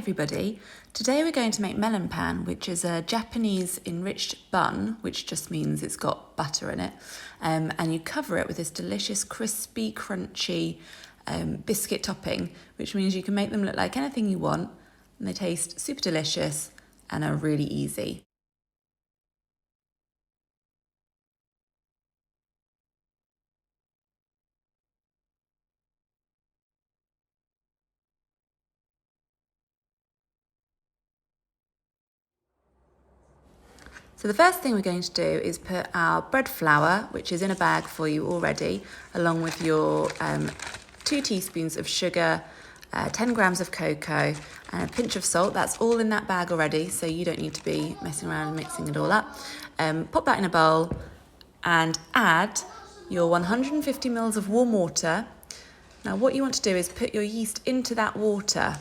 everybody, today we're going to make melon pan, which is a Japanese enriched bun, which just means it's got butter in it, and you cover it with this delicious crispy crunchy biscuit topping, which means you can make them look like anything you want and they taste super delicious and are really easy. So the first thing we're going to do is put our bread flour, which is in a bag for you already, along with your 2 teaspoons of sugar, 10 grams of cocoa, and a pinch of salt. That's all in that bag already, so you don't need to be messing around and mixing it all up. Pop that in a bowl and add your 150 mils of warm water. Now what you want to do is put your yeast into that water.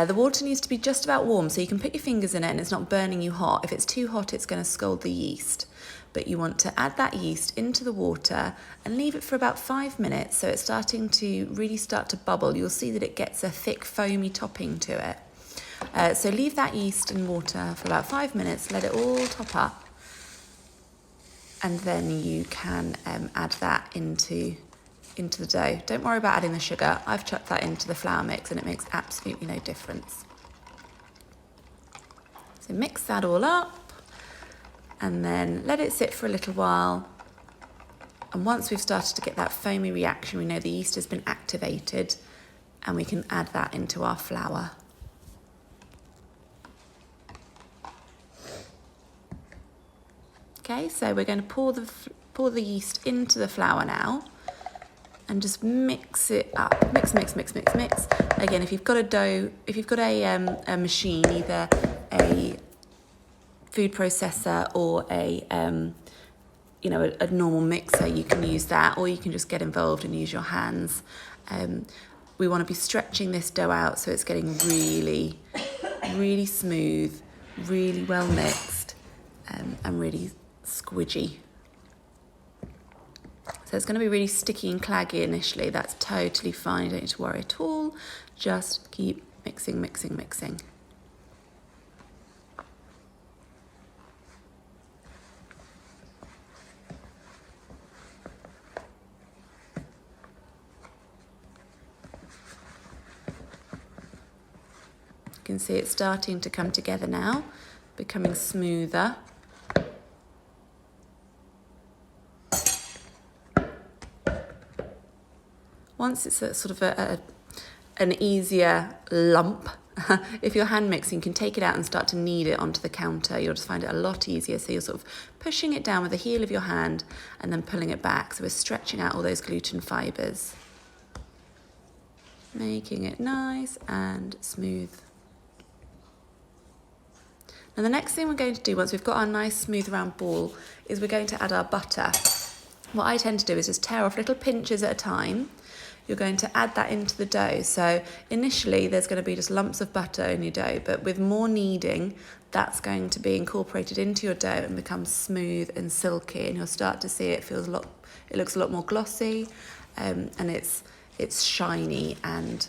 The water needs to be just about warm, so you can put your fingers in it and it's not burning you hot. If it's too hot, it's going to scald the yeast. But you want to add that yeast into the water and leave it for about 5 minutes, so it's starting to really start to bubble. You'll see that it gets a thick foamy topping to it. So leave that yeast in water for about 5 minutes, let it all top up, and then you can add that into the dough. Don't worry about adding the sugar. I've chucked that into the flour mix and it makes absolutely no difference. So mix that all up and then let it sit for a little while. And once we've started to get that foamy reaction, we know the yeast has been activated and we can add that into our flour. Okay, so we're going to pour the yeast into the flour now. And just mix it up. Mix. Again, if you've got a machine, either a food processor or a normal mixer, you can use that, or you can just get involved and use your hands. We want to be stretching this dough out so it's getting really, really smooth, really well mixed, and really squidgy. So it's going to be really sticky and claggy initially. That's totally fine. You don't need to worry at all. Just keep mixing. You can see it's starting to come together now, becoming smoother. Once it's an easier lump, if you're hand mixing, you can take it out and start to knead it onto the counter. You'll just find it a lot easier. So you're sort of pushing it down with the heel of your hand and then pulling it back. So we're stretching out all those gluten fibres, making it nice and smooth. Now the next thing we're going to do, once we've got our nice smooth round ball, is we're going to add our butter. What I tend to do is just tear off little pinches at a time. You're going to add that into the dough. So initially there's going to be just lumps of butter in your dough, but with more kneading, that's going to be incorporated into your dough and become smooth and silky, and you'll start to see it looks a lot more glossy, and it's shiny and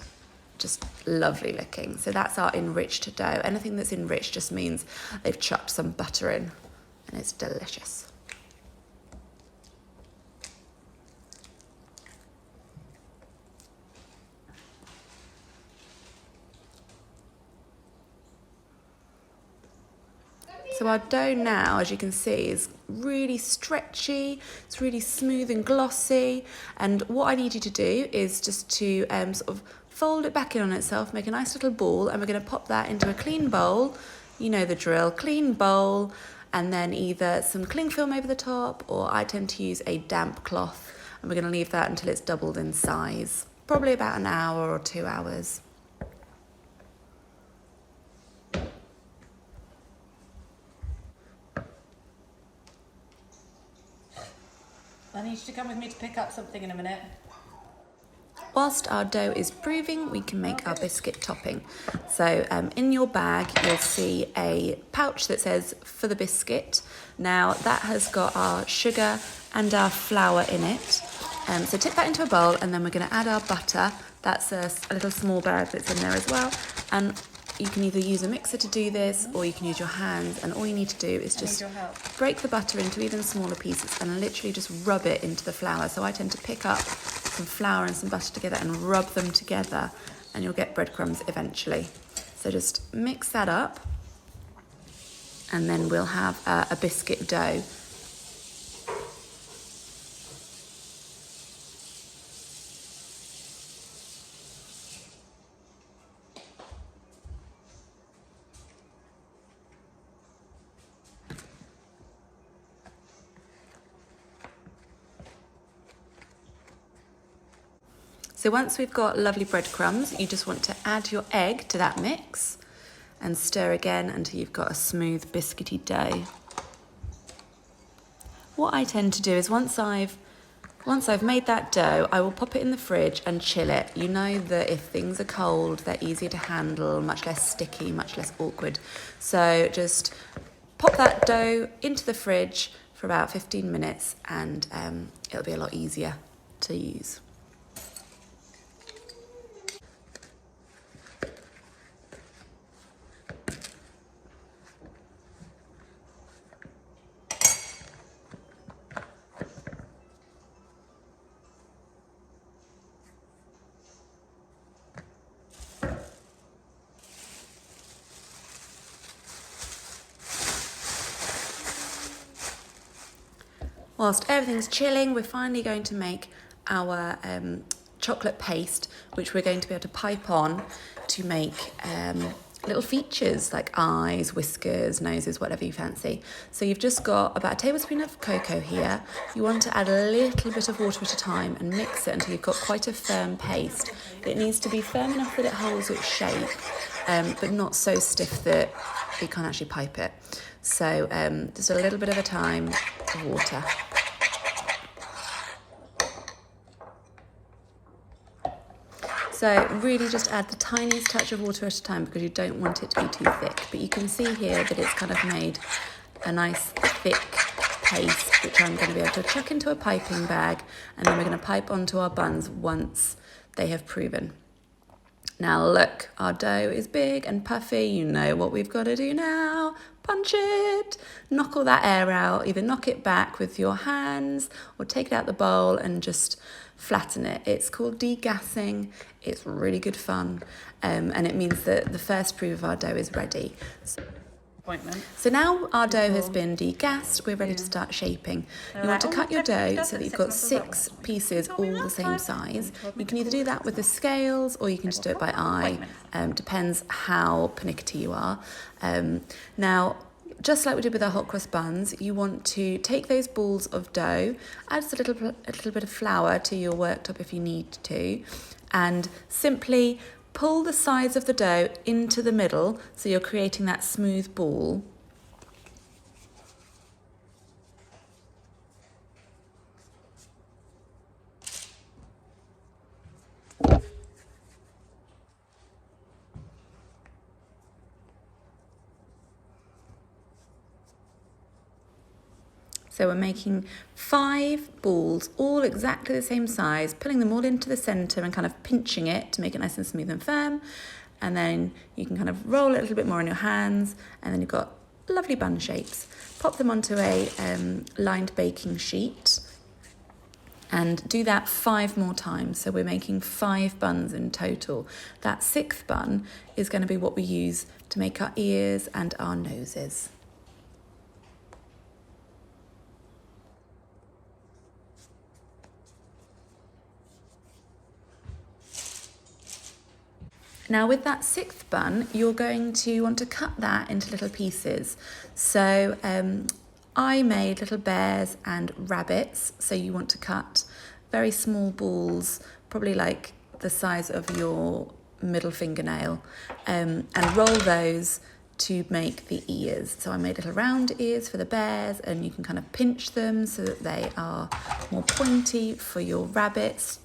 just lovely looking. So that's our enriched dough. Anything that's enriched just means they've chucked some butter in and it's delicious. So our dough now, as you can see, is really stretchy, it's really smooth and glossy. And what I need you to do is just to sort of fold it back in on itself, make a nice little ball, and we're going to pop that into a clean bowl. You know the drill, clean bowl, and then either some cling film over the top, or I tend to use a damp cloth, and we're going to leave that until it's doubled in size, probably about an hour or 2 hours. I need you to come with me to pick up something in a minute. Whilst our dough is proving, we can make our biscuit topping. So in your bag, you'll see a pouch that says for the biscuit. Now that has got our sugar and our flour in it. So tip that into a bowl, and then we're going to add our butter. That's a little small bag that's in there as well. And you can either use a mixer to do this, or you can use your hands, and all you need to do is just break the butter into even smaller pieces and literally just rub it into the flour. So I tend to pick up some flour and some butter together and rub them together, and you'll get breadcrumbs eventually. So just mix that up, and then we'll have a biscuit dough. So once we've got lovely breadcrumbs, you just want to add your egg to that mix and stir again until you've got a smooth biscuity dough. What I tend to do is once I've made that dough, I will pop it in the fridge and chill it. You know that if things are cold, they're easier to handle, much less sticky, much less awkward. So just pop that dough into the fridge for about 15 minutes and it'll be a lot easier to use. Whilst everything's chilling, we're finally going to make our chocolate paste, which we're going to be able to pipe on to make little features like eyes, whiskers, noses, whatever you fancy. So you've just got about a tablespoon of cocoa here. You want to add a little bit of water at a time and mix it until you've got quite a firm paste. It needs to be firm enough that it holds its shape, but not so stiff that you can't actually pipe it. So just a little bit of a time of water. So really just add the tiniest touch of water at a time because you don't want it to be too thick. But you can see here that it's kind of made a nice thick paste, which I'm going to be able to chuck into a piping bag, and then we're going to pipe onto our buns once they have proven. Now look, our dough is big and puffy. You know what we've got to do now. Punch it. Knock all that air out. Either knock it back with your hands or take it out the bowl and just flatten it. It's called degassing. It's really good fun. And it means that the first proof of our dough is ready. So now our dough has been degassed, we're ready to start shaping. You want to cut your dough so that you've got 6 pieces all the same size. You can either do that with the scales or you can just do it by eye. Depends how pernickety you are. Now, just like we did with our hot cross buns, you want to take those balls of dough, add a little bit of flour to your worktop if you need to, and simply pull the sides of the dough into the middle so you're creating that smooth ball. So we're making 5 balls, all exactly the same size, pulling them all into the centre and kind of pinching it to make it nice and smooth and firm. And then you can kind of roll it a little bit more in your hands, and then you've got lovely bun shapes. Pop them onto a lined baking sheet and do that 5 more times. So we're making 5 buns in total. That 6th bun is going to be what we use to make our ears and our noses. Now with that 6th bun, you're going to want to cut that into little pieces. So I made little bears and rabbits. So you want to cut very small balls, probably like the size of your middle fingernail, and roll those to make the ears. So I made little round ears for the bears, and you can kind of pinch them so that they are more pointy for your rabbits.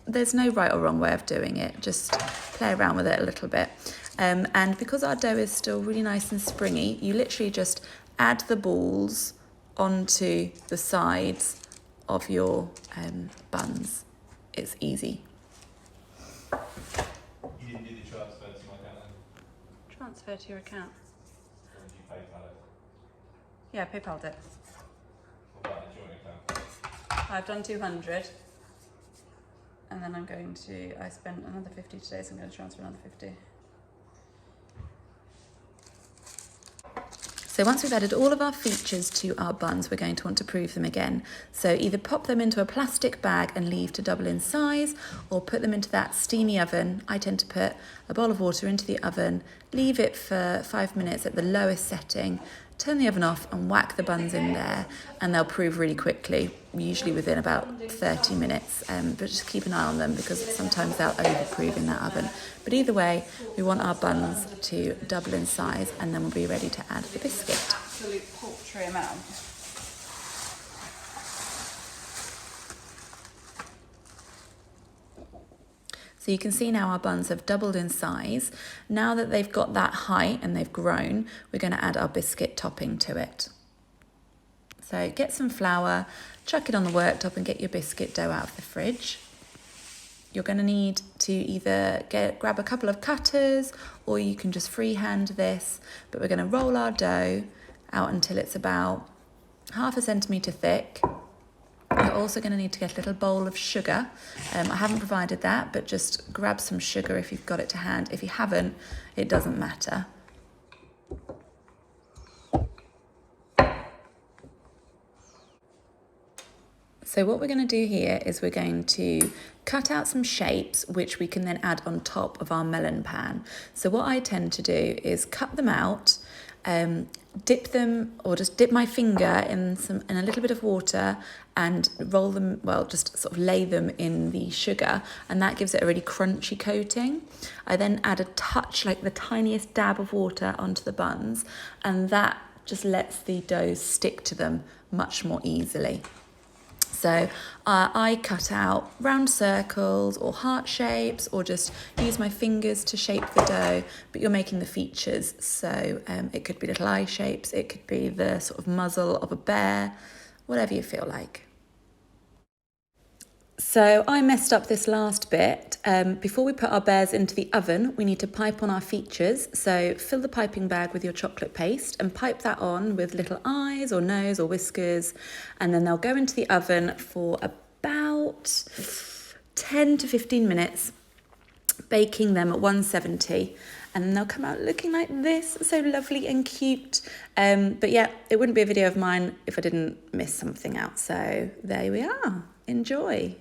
There's no right or wrong way of doing it, just play around with it a little bit. And because our dough is still really nice and springy, you literally just add the balls onto the sides of your buns. It's easy. You didn't do the chops, but it's like that one. transfer to your account? Or did you PayPal it? Yeah, I PayPal'd it. What about the joint account? I've done 200. And then I spent another 50 today, so I'm going to transfer another 50. So once we've added all of our features to our buns, we're going to want to prove them again. So either pop them into a plastic bag and leave to double in size, or put them into that steamy oven. I tend to put a bowl of water into the oven, leave it for 5 minutes at the lowest setting, turn the oven off and whack the buns in there, and they'll prove really quickly, usually within about 30 minutes, but just keep an eye on them because sometimes they'll overprove in that oven. But either way, we want our buns to double in size, and then we'll be ready to add the biscuit. Absolute paltry amount. So you can see now our buns have doubled in size. Now that they've got that height and they've grown, we're going to add our biscuit topping to it. So get some flour, chuck it on the worktop and get your biscuit dough out of the fridge. You're going to need to either grab a couple of cutters, or you can just freehand this, but we're going to roll our dough out until it's about 1/2 centimetre thick. You're also going to need to get a little bowl of sugar. I haven't provided that, but just grab some sugar if you've got it to hand. If you haven't, it doesn't matter. So what we're going to do here is we're going to cut out some shapes which we can then add on top of our melon pan. So what I tend to do is cut them out, dip them, or just dip my finger in a little bit of water and roll them, well, just sort of lay them in the sugar, and that gives it a really crunchy coating. I then add a touch, like the tiniest dab of water onto the buns, and that just lets the dough stick to them much more easily. So I cut out round circles or heart shapes, or just use my fingers to shape the dough, but you're making the features. So it could be little eye shapes, it could be the sort of muzzle of a bear, whatever you feel like. So I messed up this last bit. Before we put our bears into the oven, we need to pipe on our features. So fill the piping bag with your chocolate paste and pipe that on with little eyes or nose or whiskers, and then they'll go into the oven for about 10 to 15 minutes, baking them at 170, and then they'll come out looking like this, so lovely and cute. But yeah, it wouldn't be a video of mine if I didn't miss something out. So there we are. Enjoy.